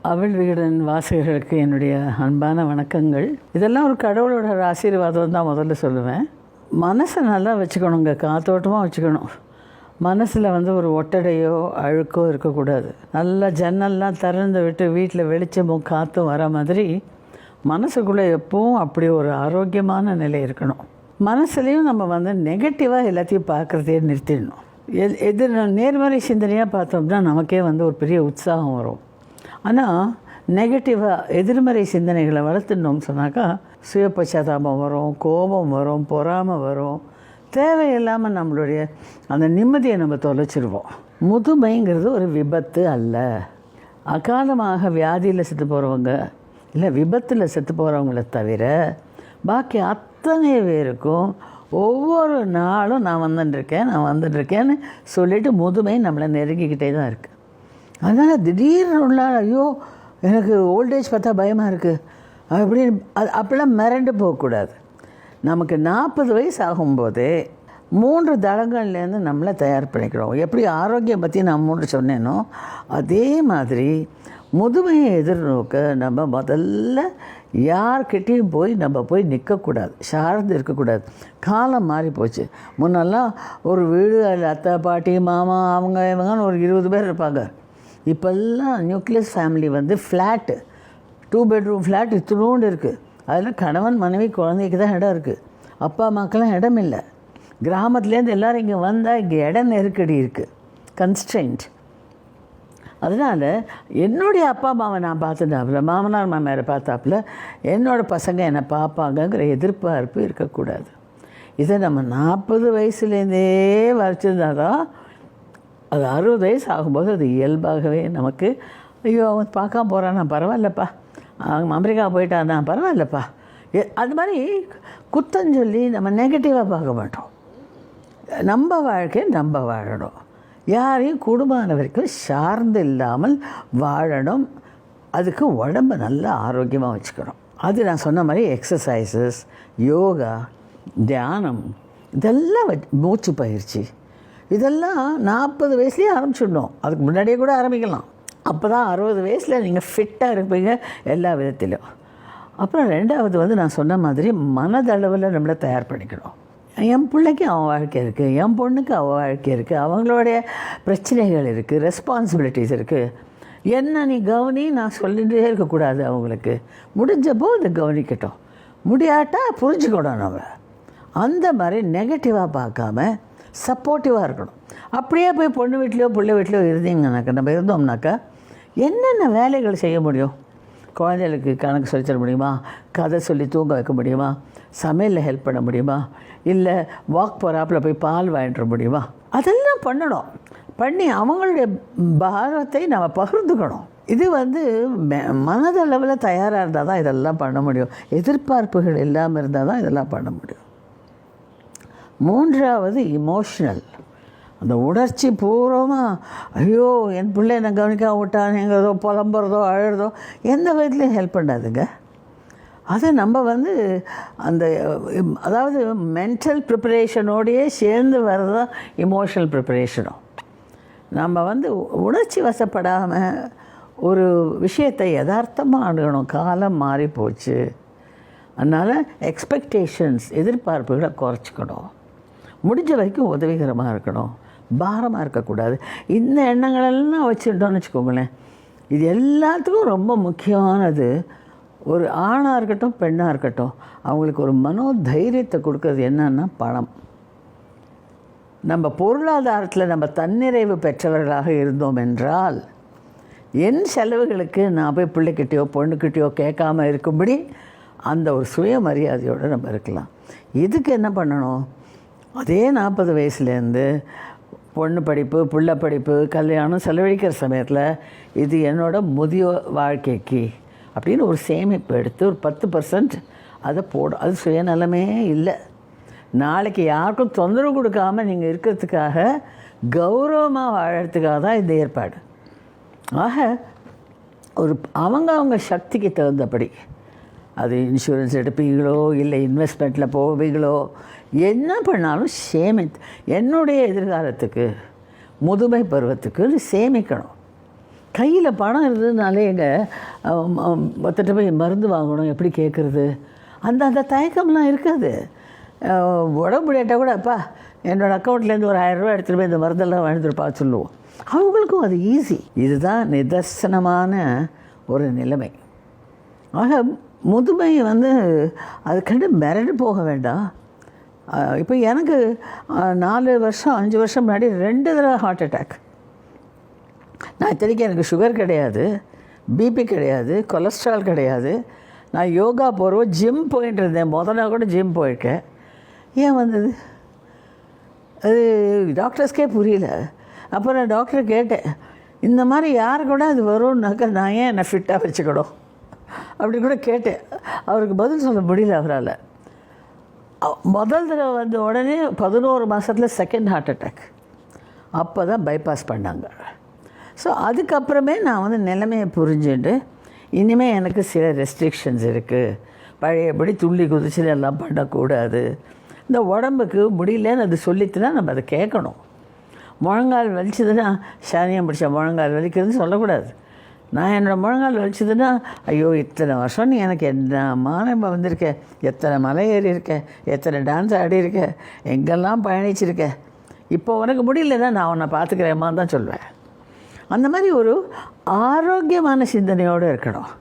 அவள் விகடன் வாசகர்களுக்கு என்னுடைய அன்பான வணக்கங்கள். இதெல்லாம் ஒரு கடவுளோட ஆசீர்வாதம் தான் முதல்ல சொல்லுவேன். மனசை நல்லா வச்சுக்கணுங்க, காத்தோட்டமாக வச்சுக்கணும். மனசில் ஒரு ஒட்டடையோ அழுக்கோ இருக்கக்கூடாது. நல்லா ஜன்னல்லாம் திறந்து விட்டு வீட்டில் வெளிச்சமும் காற்றும் வர மாதிரி மனசுக்குள்ளே எப்பவும் அப்படி ஒரு ஆரோக்கியமான நிலை இருக்கணும். மனசுலேயும் நம்ம நெகட்டிவாக எல்லாத்தையும் பார்க்குறதே நிறுத்திடணும். நேர்மறை சிந்தனையாக பார்த்தோம்னா நமக்கே ஒரு பெரிய உற்சாகம் வரும். ஆனால் நெகட்டிவாக எதிர்மறை சிந்தனைகளை வளர்த்துனோம்னு சொன்னாக்கா சுய பச்சாதாபம் வரும், கோபம் வரும், பொறாமை வரும். தேவையில்லாமல் நம்மளுடைய அந்த நிம்மதியை நம்ம தொலைச்சிருவோம். முதுமைங்கிறது ஒரு விபத்து அல்ல. அகாலமாக வியாதியில் செத்து போகிறவங்க இல்லை விபத்தில் செத்து போகிறவங்கள தவிர பாக்கி அத்தனை பேருக்கும் ஒவ்வொரு நாளும் நான் வந்துட்டுருக்கேன்னு சொல்லிவிட்டு முதுமை நம்மளை நெருங்கிக்கிட்டே தான் இருக்குது. அதனால் திடீர்னு உள்ள ஐயோ எனக்கு ஓல்டேஜ் பார்த்தா பயமாக இருக்குது அப்படின்னு அப்படிலாம் மிரண்டு போகக்கூடாது. நமக்கு 40 வயசு ஆகும்போதே 3 தளங்கள்லேருந்து நம்மளை தயார் பண்ணிக்கிறோம். எப்படி ஆரோக்கியம் பற்றி நான் 3 சொன்னேனோ அதே மாதிரி முதுமையை எதிர்நோக்க நம்ம முதல்ல யார்கிட்டையும் போய் நிற்கக்கூடாது, சார்ந்து இருக்கக்கூடாது. காலம் மாறி போச்சு. முன்னெல்லாம் ஒரு வீடு, அதில் அத்தை பாட்டி மாமா அவங்க இவங்கன்னு ஒரு 20 பேர் இருப்பாங்க. இப்போல்லாம் nucleus family flat, 2 bedroom flat இத்தினோண்டு இருக்குது. அதில் கணவன் மனைவி குழந்தைக்கு தான் இடம் இருக்குது. அப்பா அம்மாக்கெல்லாம் இடம் இல்லை. கிராமத்துலேருந்து எல்லோரும் இங்கே வந்தால் இங்கே இடம் நெருக்கடி இருக்குது, கன்ஸ்ட்ரெயின்ட். அதனால் என்னுடைய அப்பா அம்மாவை நான் பார்த்துட்டாப்புல, மாமனார் மாமியாரை பார்த்தாப்புல என்னோடய பசங்க என்னை பார்ப்பாங்கங்கிற எதிர்பார்ப்பு இருக்கக்கூடாது. இதை நம்ம 40 வயசுலேருந்தே வரைச்சிருந்தா தான் அது 60 வயசு ஆகும்போது அது இயல்பாகவே நமக்கு ஐயோ அவன் பார்க்காம போகிறான், நான் பரவாயில்லப்பா, அமெரிக்கா போயிட்டான், நான் பரவாயில்லப்பா, அது மாதிரி குத்தஞ்சொல்லி நம்ம நெகட்டிவாக பார்க்க மாட்டோம். நம்ம வாழ்க்கையை நம்ம வாழணும். யாரையும் கூடுமான வரைக்கும் சார்ந்து இல்லாமல் வாழணும். அதுக்கு உடம்பை நல்லா ஆரோக்கியமாக வச்சுக்கணும். அது நான் சொன்ன மாதிரி எக்ஸசைசஸ், யோகா, தியானம், இதெல்லாம் மூச்சு பயிற்சி, இதெல்லாம் 40 வயசுலேயே ஆரம்பிச்சிடணும். அதுக்கு முன்னாடியே கூட ஆரம்பிக்கலாம். அப்போ தான் 60 வயசில் நீங்கள் ஃபிட்டாக இருப்பீங்க எல்லா விதத்திலும். அப்புறம் 2வது நான் சொன்ன மாதிரி மனதளவில் நம்மளை தயார் பண்ணிக்கணும். என் பிள்ளைக்கு அவன் வாழ்க்கை இருக்குது, என் பொண்ணுக்கு அவள் வாழ்க்கை இருக்குது, அவங்களுடைய பிரச்சனைகள் இருக்குது, ரெஸ்பான்சிபிலிட்டிஸ் இருக்குது. என்ன நீ கவனி நான் சொல்லிகிட்டே இருக்கக்கூடாது. அவங்களுக்கு முடிஞ்சப்போ அதை கவனிக்கட்டும், முடியாட்டா புரிஞ்சுக்கணும். நம்ம அந்த மாதிரி நெகட்டிவாக பார்க்காம சப்போர்ட்டிவாக இருக்கணும். அப்படியே போய் பொண்ணு வீட்லையோ பிள்ளை வீட்லையோ இருந்தோம்னாக்கா என்னென்ன வேலைகள் செய்ய முடியும்? குழந்தைகளுக்கு கணக்கு சொல்லி தர முடியுமா? கதை சொல்லி தூங்க வைக்க முடியுமா? சமையலில் ஹெல்ப் பண்ண முடியுமா? இல்லை வாக் போகிறாப்பில் போய் பால் வாங்கிட்டு முடியுமா? அதெல்லாம் பண்ணி அவங்களுடைய பாரத்தை நம்ம பகிர்ந்துக்கணும். இது மனதளவில் தயாராக இருந்தால் தான் இதெல்லாம் பண்ண முடியும். எதிர்பார்ப்புகள் இல்லாமல் இருந்தால் தான் இதெல்லாம் பண்ண முடியும். 3வது இமோஷ்னல், அந்த உணர்ச்சி பூர்வமாக ஐயோ என் பிள்ளை என்னை கவனிக்காம விட்டானுங்கிறதோ புலம்புறதோ அழுறதோ எந்த விதத்துலையும் ஹெல்ப் பண்ணாதுங்க. அதை நம்ம அந்த அதாவது மென்டல் ப்ரிப்பரேஷனோடையே சேர்ந்து வர்றதான் இமோஷனல் ப்ரிப்பரேஷனும். நம்ம உணர்ச்சி வசப்படாமல் ஒரு விஷயத்தை யதார்த்தமாக அணுகணும். காலம் மாறி போச்சு. அதனால் எக்ஸ்பெக்டேஷன்ஸ், எதிர்பார்ப்புகளை குறைச்சிக்கணும். முடிஞ்ச வரைக்கும் உதவிகரமாக இருக்கணும், பாரமாக இருக்கக்கூடாது. இந்த எண்ணங்களெல்லாம் வச்சுட்டோன்னு வச்சுக்கோங்களேன். இது எல்லாத்துக்கும் ரொம்ப முக்கியமானது ஒரு ஆணாக இருக்கட்டும் பெண்ணாக இருக்கட்டும் அவங்களுக்கு ஒரு மனோதைரியத்தை கொடுக்கறது என்னன்னா பணம். நம்ம பொருளாதாரத்தில் நம்ம தன்னிறைவு பெற்றவர்களாக இருந்தோம் என்றால் என் செலவுகளுக்கு நான் போய் பிள்ளைக்கிட்டையோ பொண்ணுக்கிட்டையோ கேட்காமல் இருக்கும்படி அந்த ஒரு சுயமரியாதையோடு நம்ம இருக்கலாம். இதுக்கு என்ன பண்ணணும்? அதே 40 வயசுலேருந்து பொண்ணு படிப்பு, பிள்ளை படிப்பு, கல்யாணம் செலவழிக்கிற சமயத்தில் இது என்னோடய முதியோர் வாழ்க்கைக்கு அப்படின்னு ஒரு சேமிப்பு எடுத்து ஒரு 10% அதை போடும். அது சுயநலமே இல்லை. நாளைக்கு யாருக்கும் தொந்தரவு கொடுக்காமல் நீங்கள் இருக்கிறதுக்காக, கௌரவமாக வாழறதுக்காக தான் இந்த ஏற்பாடு. ஆக அவங்க சக்திக்கு தகுந்தபடி அது இன்சூரன்ஸ் எடுப்பீங்களோ இல்லை இன்வெஸ்ட்மெண்ட்டில் போவீங்களோ என்ன பண்ணாலும் என்னுடைய எதிர்காலத்துக்கு முதுமை பருவத்துக்கு சேமிக்கணும். கையில் பணம் இருந்ததுனாலே எங்கள் ஒருத்தட்ட போய் மருந்து வாங்கணும் எப்படி கேட்குறது, அந்த அந்த தயக்கம்லாம் இருக்காது. உடம்பு முடியாட்டால் கூட அப்பா என்னோடய அக்கௌண்ட்லேருந்து ஒரு 1000 ரூபா எடுத்துகிட்டு போய் இந்த மருந்தெல்லாம் வாழ்ந்துருப்பா சொல்லுவோம். அவங்களுக்கும் அது ஈஸி. இதுதான் நிதர்சனமான ஒரு நிலைமை. ஆக முதுமை வந்து அது கண்டு மிரண்டு போக வேண்டாம். இப்போ எனக்கு 4 வருஷம் 5 வருஷம் முன்னாடி 2 தடவை ஹார்ட் அட்டாக். நான் இத்தனைக்கும் எனக்கு சுகர் கிடையாது, பிபி கிடையாது, கொலஸ்ட்ரால் கிடையாது. நான் யோகா போகிறோம், ஜிம் போயிட்டு இருந்தேன். முதல்ல கூட ஜிம் போயிருக்கேன். ஏன் வந்தது அது டாக்டர்ஸ்க்கே புரியல. அப்புறம் நான் டாக்டரை கேட்டேன், இந்த மாதிரி யார் கூட அது வரும்னாக்கா நான் ஏன் என்னை ஃபிட்டாக வச்சுக்கணும் அப்படி கூட கேட்டேன். அவருக்கு பதில் சொல்ல முடியல அவரால். முதல் தடவை வந்த உடனே 11 மாதத்தில் செகண்ட் ஹார்ட் அட்டாக். அப்போ தான் பைபாஸ் பண்ணாங்க. ஸோ அதுக்கப்புறமே நான் வந்து நிலைமையை புரிஞ்சுட்டு இனிமேல் எனக்கு சில ரெஸ்ட்ரிக்ஷன்ஸ் இருக்குது. பழையபடி துள்ளி குதிச்சு எல்லாம் பண்ணக்கூடாது. இந்த உடம்புக்கு முடியலன்னு அது சொல்லிட்டுனா நம்ம அதை கேட்கணும். முழங்கால் வலிச்சதுன்னா சானியம் பிடிச்ச முழங்கால் வலிக்கிறதுன்னு சொல்லக்கூடாது. நான் என்னோடய முழங்கால் வலிச்சதுன்னா ஐயோ இத்தனை வருஷம் நீ எனக்கு என்ன மானம் வந்திருக்கேன், எத்தனை மலை ஏறி இருக்கேன், எத்தனை டான்ஸ் ஆடி இருக்கேன், எங்கெல்லாம் பயணிச்சிருக்கேன், இப்போ உனக்கு முடியலன்னா நான் உன்னை பார்த்துக்கிறேம்மான்னு தான் சொல்வேன். அந்த மாதிரி ஒரு ஆரோக்கியமான சிந்தனையோடு இருக்கணும்.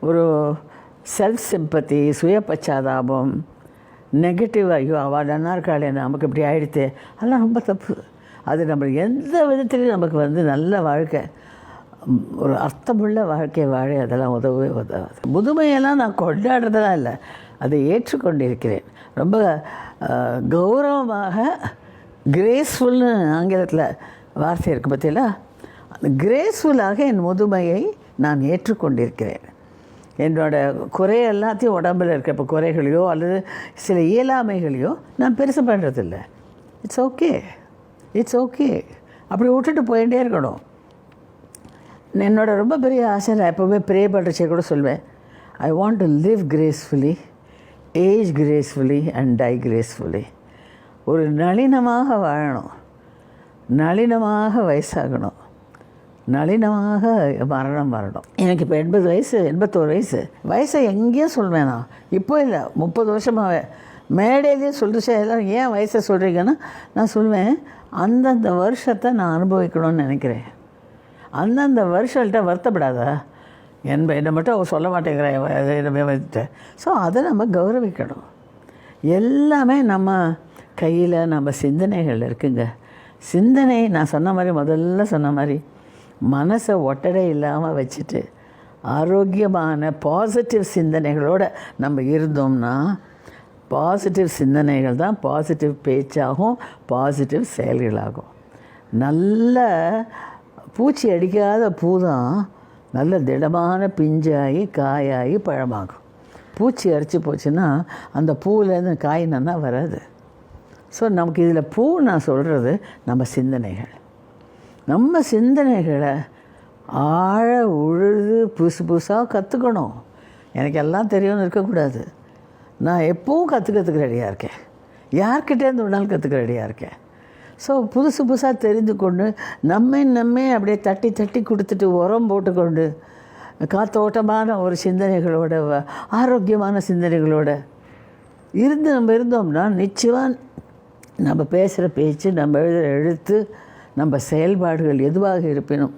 ஒரு செல்ஃப் சிம்பத்தி, சுய பச்சாதாபம், நெகட்டிவ் ஐயோ அவள் நல்லா இருக்காளே நமக்கு இப்படி ஆகிடுத்து, அதெல்லாம் ரொம்ப தப்பு. அது நம்ம எந்த விதத்துலையும் நமக்கு வந்து நல்ல வாழ்க்கை, ஒரு அர்த்தமுள்ள வாழ்க்கை வாழ அதெல்லாம் உதவவே உதவாது. முதுமையெல்லாம் நான் கொண்டாடுறதெல்லாம் இல்லை, அதை ஏற்றுக்கொண்டிருக்கிறேன். ரொம்ப கௌரவமாக கிரேஸ்ஃபுல்னு ஆங்கிலத்தில் வார்த்தை இருக்குது பார்த்தீங்களா, அந்த கிரேஸ்ஃபுல்லாக என் முதுமையை நான் ஏற்றுக்கொண்டிருக்கிறேன். என்னோடய குறை எல்லாத்தையும் உடம்பில் இருக்க இப்போ குறைகளையோ அல்லது சில இயலாமைகளையோ நான் பெருசு பண்ணுறதில்ல. இட்ஸ் ஓகே, இட்ஸ் ஓகே, அப்படி விட்டுட்டு போயிட்டே இருக்கணும். என்னோட ரொம்ப பெரிய ஆசை, நான் எப்போவுமே ப்ரே பண்ணுறச்சே கூட சொல்வேன், I want to live gracefully, age gracefully and die gracefully. ஒரு நளினமாக வாழணும், நளினமாக வயசாகணும், நளினமாக மரணம் வரணும். எனக்கு இப்போ 80 வயசு, 81 வயசு. வயசை எங்கேயும் சொல்வேன் நான், இப்போ இல்லை 30 வருஷமாகவே மேடையிலேயே சொல்லிச்சு. எல்லாம் ஏன் வயசை சொல்கிறீங்கன்னா நான் சொல்லுவேன், அந்தந்த வருஷத்தை நான் அனுபவிக்கணும்னு நினைக்கிறேன். அந்தந்த வருஷங்கள்ட்ட வருத்தப்படாதா, என்னை மட்டும் அவள் சொல்ல மாட்டேங்கிறேன். ஸோ அதை நம்ம கௌரவிக்கணும். எல்லாமே நம்ம கையில், நம்ம சிந்தனைகள் இருக்குங்க. சிந்தனை நான் சொன்ன மாதிரி, முதல்ல சொன்ன மாதிரி, மனசை ஒட்டடை இல்லாமல் வச்சுட்டு ஆரோக்கியமான பாசிட்டிவ் சிந்தனைகளோடு நம்ம இருந்தோம்னா, பாசிட்டிவ் சிந்தனைகள் தான் பாசிட்டிவ் பேச்சாகும், பாசிட்டிவ் செயல்களாகும். நல்ல பூச்சி அடிக்காத பூ தான் நல்ல திடமான பிஞ்சாகி காயாகி பழமாகும். பூச்சி அரிச்சு போச்சுன்னா அந்த பூவிலேருந்து காய் நல்லா வராது. ஸோ நமக்கு இதில் பூ நான் சொல்கிறது நம்ம சிந்தனைகள். நம்ம சிந்தனைகளை ஆழ உழுது புதுசு புதுசாக கற்றுக்கணும். எனக்கு எல்லாம் தெரியும்னு இருக்கக்கூடாது. நான் எப்பவும் கற்றுக்கிறதுக்கு ரெடியாக இருக்கேன், யார்கிட்டேருந்து ஒரு நாள் கற்றுக்க ரெடியாக இருக்கேன். ஸோ புதுசு புதுசாக தெரிந்து கொண்டு நம்மை அப்படியே தட்டி தட்டி கொடுத்துட்டு உரம் போட்டுக்கொண்டு காத்தோட்டமான ஒரு சிந்தனைகளோட, ஆரோக்கியமான சிந்தனைகளோட நம்ம இருந்தோம்னா நிச்சயமாக நம்ம பேசுகிற பேச்சு, நம்ம எழுதுகிற எழுத்து, நம்ம செயல்பாடுகள் எதுவாக இருப்பினும்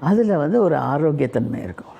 அதில் வந்து ஒரு ஆரோக்கியத்தன்மை இருக்கும்.